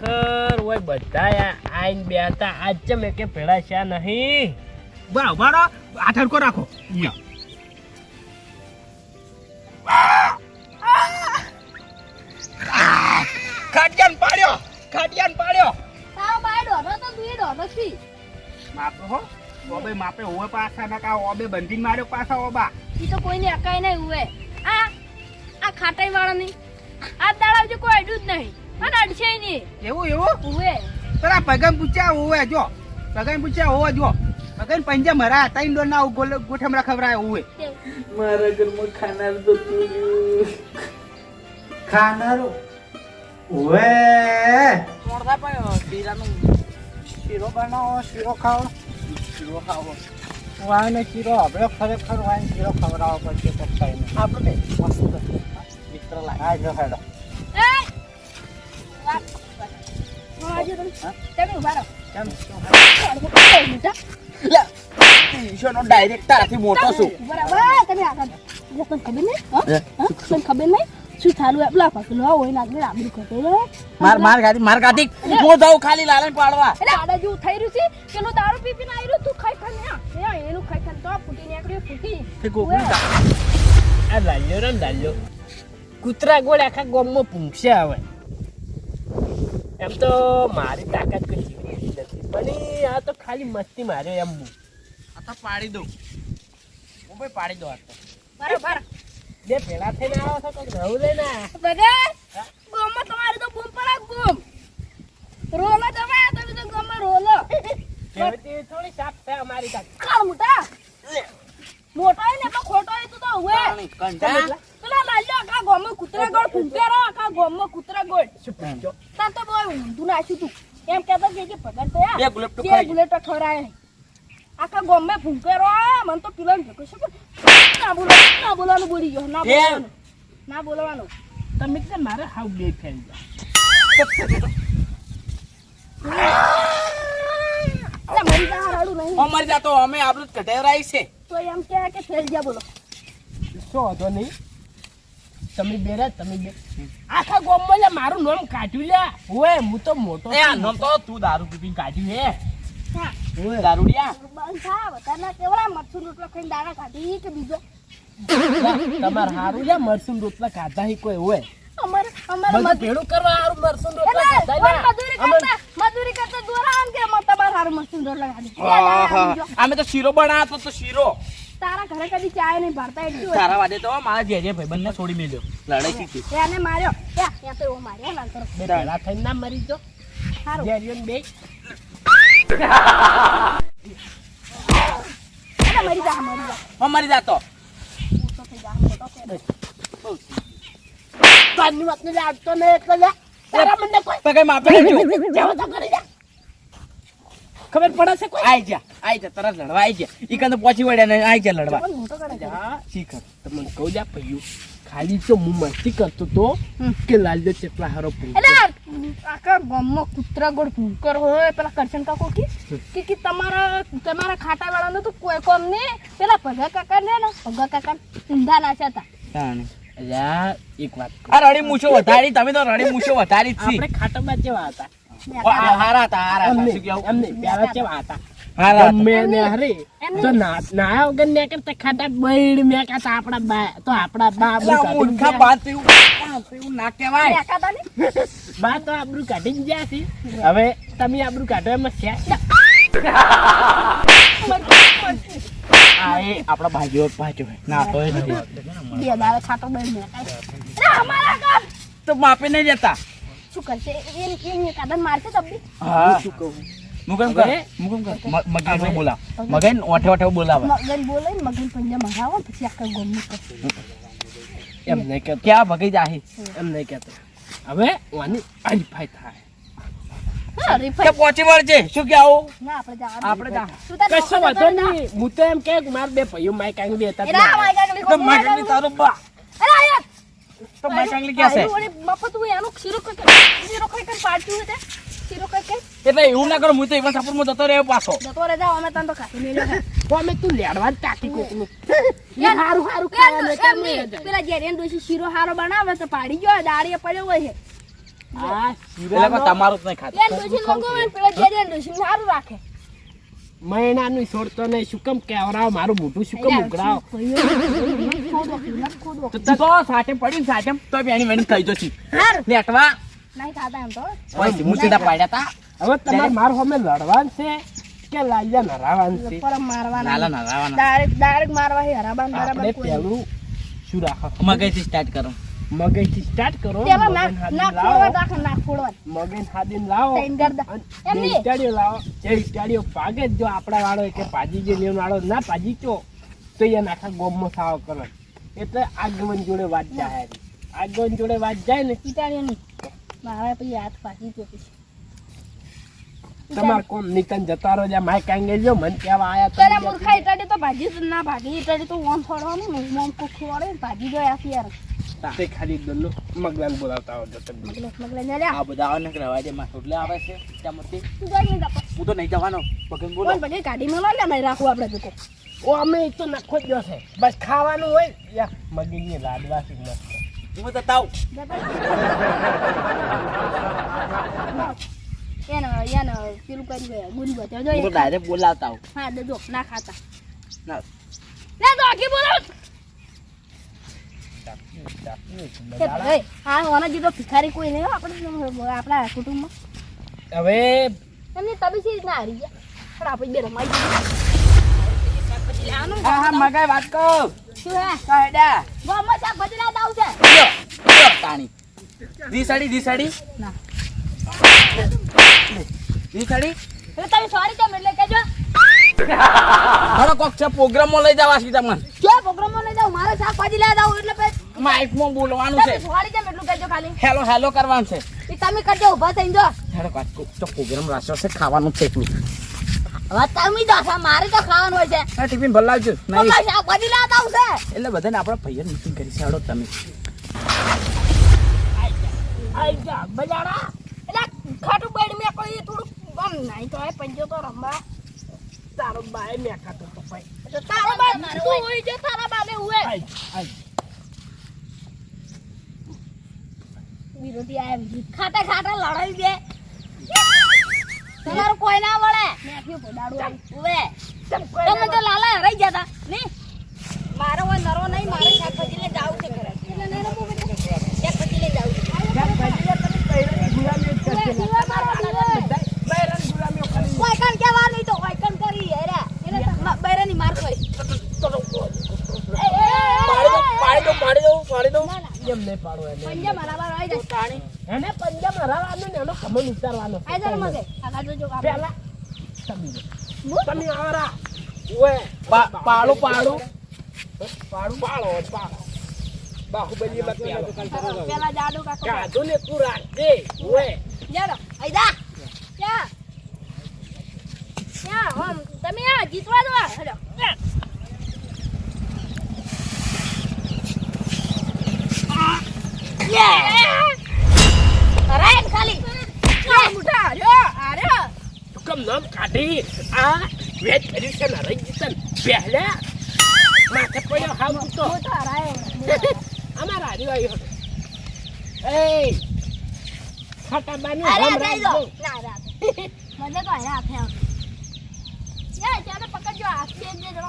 ખરેખર ઓય બધા આઈન બેતા આજ ચમ કે ભેળા છે નહીં. બરાબર આ ઠરકો રાખો. ખાટિયાન પાડ્યો. તાવ બાડો ન તો તું એડો નથી. માપે હો ઓબે માપે ઓવે પાછા નકા ઓબે બંધીને માર્યો પાછા ઓબા. ઈ તો કોઈને અકાય નહીં ઉવે. આ ખાટાઈ વાળાની આ દાડા જો કોઈ અડ્યું જ નહીં. અને અડશે નહીં. એવું ઉવે. તરા પગમ પૂછ્યા ઓવે જો. પગમ પૂછ્યા ઓવે જો. પગમ પંજે મરા તઈન દો ના ગોઠમરા ખવરાય ઓવે. મારા ઘરમાં ખાનાર તો તું ખાનારો ઓવે મોરદા પણ બીરાનો શીરો બનાવો શીરો ખાઓ વાને શીરો આપણે ખરેખર વાને શીરો ખવડાવવો પડશે તો કઈ નહીં આપણે મસ્ત મિત્ર લાગા જો હેડો એ વાજો તમે ઉભા રહો. કેમ ઈશોનો ડાયરેક્ટ તારાથી મોટો છું. બરાબર તમે આગળ તમને ખબર નહીં તમને ખબર નહીં શું ચાલુ એટલા પકડો હોય ને આગળ આબરૂ કરતો માર ગાડી હું જાઉં ખાલી લાલન પાડવા. એટલે આડા જેવું થઈ રહ્યું છે પેલું દારૂ પી પીને આવી રહ્યું તું ખાઈ ખાને એનું ખાઈ ખાને તો ફૂટી નીકળ્યું ફૂટી આ લાલ્યો રે લાલ્યો કૂતરા ગોળ આખા ગામમાં પૂંછે આવે. એમ તો મારી તાકાત કોઈ જીવની નથી પણ આ તો ખાલી મસ્તી માર્યો એમ હું. આ તો પાડી દઉં હું ભાઈ પાડી દઉં. આ તો બરાબર બે ભેળા થઈને આવો છો તો રહું લે ને બગા ગોમમાં તમારે તો બૂમ પડા ગોમ રોલો તમે તો ગોમમાં રોલો કેવતી થોડી સાફ છે અમારી તાકાત. કાળ મોટા મોટો હોય ને તો ખોટો હોય તો હવે કંટા પેલા લાલ્યો આખા ગોમમાં કૂતરા ગોળ ફૂંકેરો આખા ગોમમાં કૂતરા ગોળ શું પૂછ્યો? તાર તો બહુ ઊંધું નાખ્યું તું એમ કહેતો કે ભગત તો બે ગુલાબ તો બે ખાઈ બુલેટો ખવરાય આખા ગોમમાં ફૂંકેરો મને તો પેલો ભેગો છે ના બોલવાનું બોલી ગયો ના બોલવાનું તમે કે મારે હાવ બે ફેલ મરી જા હારું નહીં અમારી જાતો અમે આપણું કઢેરાઈ છે. તો એમ કે ફેલ જા બોલો શું હતો નહીં તમે બે રે તમે બે આખા ગામમાં લે મારું નામ કાઢ્યું લે ઓય હું તો મોટો એ આ નામ તો તું દારૂ પીપીને કાઢ્યું હે. હા ઓય દારૂડિયા બંધ થા બતાના કેવડા મરચું રોટલો ખાઈને દાણા કાઢી કે બીજો તમાર હારું લે મરસું રોટલા ખાધા હી કોઈ હોય અમારે બધું ભેળું કરવા હારું મરસું રોટલા ખાધા મજૂરી કરતા દોરાન કે તમારે હારું મરચું રોટલા આહા. કાઢી અમે તો શીરો બનાવતો તો શીરો તારા ઘરે કદી ચાય નહીં ભરતા એટલું તારા વાડે તો મારા જે ભાઈબંધને છોડી મેલ્યો લડાઈ શીખી. એને માર્યો ત્યાં તો એવો માર્યો ના કરો બે ભેળા થઈને ના મરી જો સારું જેરિયન બે મરી જા અમારી જાતો ઊંચો થઈ જા મોટો કે તારની વાત ને લાગતો ને એટલે લે તારા મને કોઈ તો કઈ માપે લેજો. જેવો તો કરી જા ખબર પડે છે કોઈ આઈ જા તરત લડવા આઈ જા. ઈ કંદ પહોંચી વળ્યા ને આઈ જા લડવા. પણ મોટો કરે છે હા શીખર તમને કહું જા પૈયું ખાલી તો હું મસ્તી કરતો તો કે લાલજો ચેટલા હારો પૂરો એટલે આખા ગામમાં કૂતરા ગોળ ભૂંકર હોય પેલા કરશન કાકો કે તમારા ખાટા વાળાનો તો કોઈ કોમ નહીં પેલા ભગા કાકા ને ભગા કાકા ઊંધા નાચ્યા હતા તાણે. અલ્યા એક વાત કહું. આ રડી મૂછો વધારી તમે તો રડી મૂછો વધારી જ આપણે ખાટામાં કેવા હતા હારા હતા એમને શું કેવું? એમને પહેલા કેવા હતા હારા હતા. ગમે ને હરે તો નાયા વગર ને કરતા ખાટા બૈડ મે કાતા આપણા બા તો આપણા બા આબરૂ અલા, કાઢીને મૂર્ખા ગયા. બાત એવું ના કહેવાય. કાકા ને બા તો આબરૂ કાઢીને ગયા છે હવે તમે આબરૂ કાઢો એમાં છે આ એ આપણા ભાઈઓ પાછો ના તો એ નથી બે દાવે ખાટો બૈડ મે અમારા ગામ તો માપે નહીં જતા. શું કરશે એ કાદન મારશે તબી હા મુકમ કર મગન બોલા મગન ઓઠે બોલાવે. મગન બોલે મગન પંજા મરાવો પછી આખા ગામનું કરશે એમ નહીં કહેતો ક્યાં ભગી જાહી એમ નહીં કહેતો હવે વાની હરીફાઈ થાય હા કે રીફાઈ પહોંચી વળજે શું કે આવું ના આપણે જા આપણે જા. તું તાર કશો વાંધો નહીં હું તો એમ કે માર બે ભાઈઓ માઈક આંગળી બેતા એરા માય કાંગલી તો મગન તારો બા અરે આયા તો મારી ચાંગલી ક્યાં છે? મફત હું એનું શીરો ખાઈ પાડતું હતું શીરો ખાઈ એટલે એવું ના કરો હું તો એવા સપોર્ટમાં જતો રહ્યો પાછો. જતો રે જાઓ અમે તને તો ખાતી મેલ્યો હે તો અમે તું લેડવા જ તાકી કોકનું હારું હારું ખાવાનું પેલા જેરિયન દોશી શીરો હારો બનાવે તો પાડી ગયો દાડીએ પડ્યો હોય છે આ એટલે કોઈ શીરાનો તમારું જ નહીં ખાતું. એ ડોશી લોકો હોય ને પેલા જે ડોશી સારું રાખે મહિનાનું છોડતો નહીં શું કેમ કેવરાવ મારું મોઢું શું કેમ ઉઘરાવ તો તો સાચે પડ્યું ને સાચે તો બેની વેની થઈ જશે. હારું. લેટવા નહીં ખાતા એમ તો ઓય હું સીધા પાડ્યા તા. હવે તમારે મારું સામે લડવાનું છે કે લાલ્યા નરાવાનું છે પરમ મારવાના નાલા ના રાવાના. ડાયરેક્ટ મારવા હે હરાબાન આપણે બરાબર કોઈ પેલું શું રાખો મગજથી સ્ટાર્ટ કરો. મગજથી સ્ટાર્ટ કરો પેલા મગજ નાક હાથીને ફોડવા લાવો રાખે નાક ફોડવા મગજ હાથીને લાવો તૈન ગરદા અને એમ બે નહીં ઇટાડીઓ લાવો જે ઇટાડીઓ પાગે જ જો આપણા વાળો કે પાજી જે લેવાનો વાળો ના પાજી ચો તો એને આખા ગોમમાં સાવ કરે એટલે આગમન જોડે વાત જાય આગમન જોડે વાત જાય ને પિતાળીઓ નહીં મારા પછી હાથ પાછી તો પછી તમાર કોમ નીકન જતા રહો જ્યાં માય કાંગે જો મન કહેવા આયા તારે મૂર્ખા ઇટાડી તો ભાજી જ ના ભાગી ઇટાડી તો ઓમ ફોડવાનું ને ઓમ કુખી વાળે ભાજી જો આખી યાર તે ખાલી દલ્લો મગલાન બોલાવતા આવજો તમે મગલે ને લે આ બધા આવે ને કે રવા દે માં એટલે આવે છે ત્યાંમાંથી. તું જાય નહીં કાપો હું તો નહીં જવાનો પગન બોલો. કોણ પછી ગાડી માં લે નહીં રાખવું આપણે તો ઓ અમે તો નખો જ છે બસ ખાવાનું હોય યા મગીની લાડવા થી મસ્ત હું તો તાવ એને પેલું કરી ગયા ગુરી બતાવ હું તો જો ડાયરેક્ટ બોલાવતા આવું. હા દેજો ના ખાતા ના લે તો આખી બોલો કે ભાઈ હા ઓના જેટલો ભિખારી કોઈ નહીં હો આપણે આપણા કુટુંબમાં હવે એમની તમે સી રીતના હારી ગયા પણ આપણે બે રમાઈ ગયું હા હા મગાઈ વાત કહો. શું હે કાયડા ગામમાં શાકભાજી લાવતા આવશે લ્યો લ્યો તાણી દીસાડી ના દીસાડી એટલે તમે સોરી કેમ એટલે કહેજો મારો કોક છે પ્રોગ્રામમાં લઈ જવા છે તમને. ક્યાં પ્રોગ્રામમાં લઈ જાવ મારે શાકભાજી લેવા જાવ એટલે પછી માઇકમાં બોલવાનું છે. તમે સોરી કેમ એટલું કહેજો ખાલી હેલો હેલો કરવાનું છે. એ તમે કરજો ઊભા થઈને જો હેડો વાત કહું તો પ્રોગ્રામ રાખ્યો છે ખાવાનું છે એટલું. હવે તમે દોસા મારે તો ખાવાનું હોય છે હા ટિફિન ભલાવજો નહીં પપ્પા શાકભાજી લેવા આવશે એટલે બધાને આપણા ભાઈઓ મીટિંગ કરી છે. હેડો તમે આઈ જા બજારા એટલે ખાટું બેડ મેં કોઈ થોડું કમ નહીં તો પંજો તો રમવા તારો બાય મે ખાતો તો ભાઈ તો તારો બાપ તું હોય છે તારા બાપે હુએ આઈ આઈ વિરોધી આયા વિરોધી ખાટા ખાટા લડાઈ દે તમારું કોઈ ના વળે મેઠ્યું પોડાડું હુએ તમે તો લાલા રહી જતા ની મારો હોય નરો નહીં મારે શાકભાજી લઈ જાવ છે ઘરે એટલે નહીં રમવું બેટા શાકભાજી લઈ જાવ છે વાયકણ કેવા નહીં તો વાયકણ કરી હેરા એને બૈરાની માર કોઈ પાડી દો એમ નહીં પાડો એને પંજા મારા બાર આવી જાય તાણી એને પંજા મરાવાનો ને એનો ખમણ ઉતારવાનો આઈ જાય મગે આગળ જોજો પેલા તમે આવરા ઓએ પાડો બાહુબલી માં પેલા જાડો કાકો કાધો ને તું રાખજે ઓએ જાડો આઈદા ક્યાં ક્યાં હમ તમે આ જીતવા દો હેડો રાઈટ ખાલી મુઠા અરે કમ નામ કાઢી આ વેચ કરી છે ને રહી જતન પહેલા માથે પડ્યો હાવ તો મુઠા રાય અમારા હરીવાઈ હતો એ ખાટા બાનું અરે હમ જઈ દો રાખજો ના રાત મને તો આયા આપે યાર ચાલો પકડજો આખી જ જો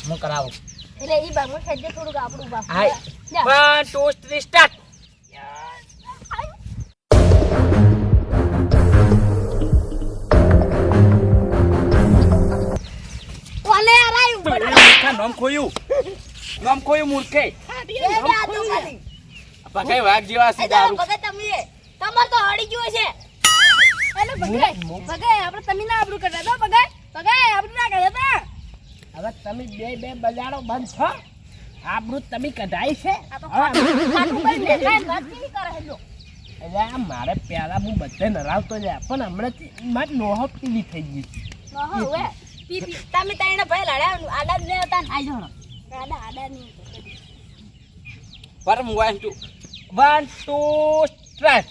હું કરાવું. એટલે ઈ બાર મુઠે જે થોડું આપણું બાપ હાય. જા 1 2 3 સ્ટાર્ટ. કોને આરાયું મૂર્ખા નામ ખોયું મૂર્ખે. પકાઈ વાઘ જેવા છે દારૂ. ભગત તમે તમાર તો હડી ગયો છે એટલે ભગત આપણે તમે ના આબરૂ કરતા તો ભગત આબરૂ ના કરતા હવે તમે બે બજારો બંધ છો આબરૂ તમે કઢાઈ છે આ તો ખાટું ભાઈ દેખાય વાત નહીં કરે હેલો એટલે આ મારે પહેલા હું બધે નરાવતો જાય પણ હમણાં મારી નોહો પીલી થઈ ગઈ ના હવે પી તમે તાઈને ભાઈ લડ્યા આડા ને હતા આઈ જણો આડા નહીં પર હું 1 2 સ્ટાર્ટ.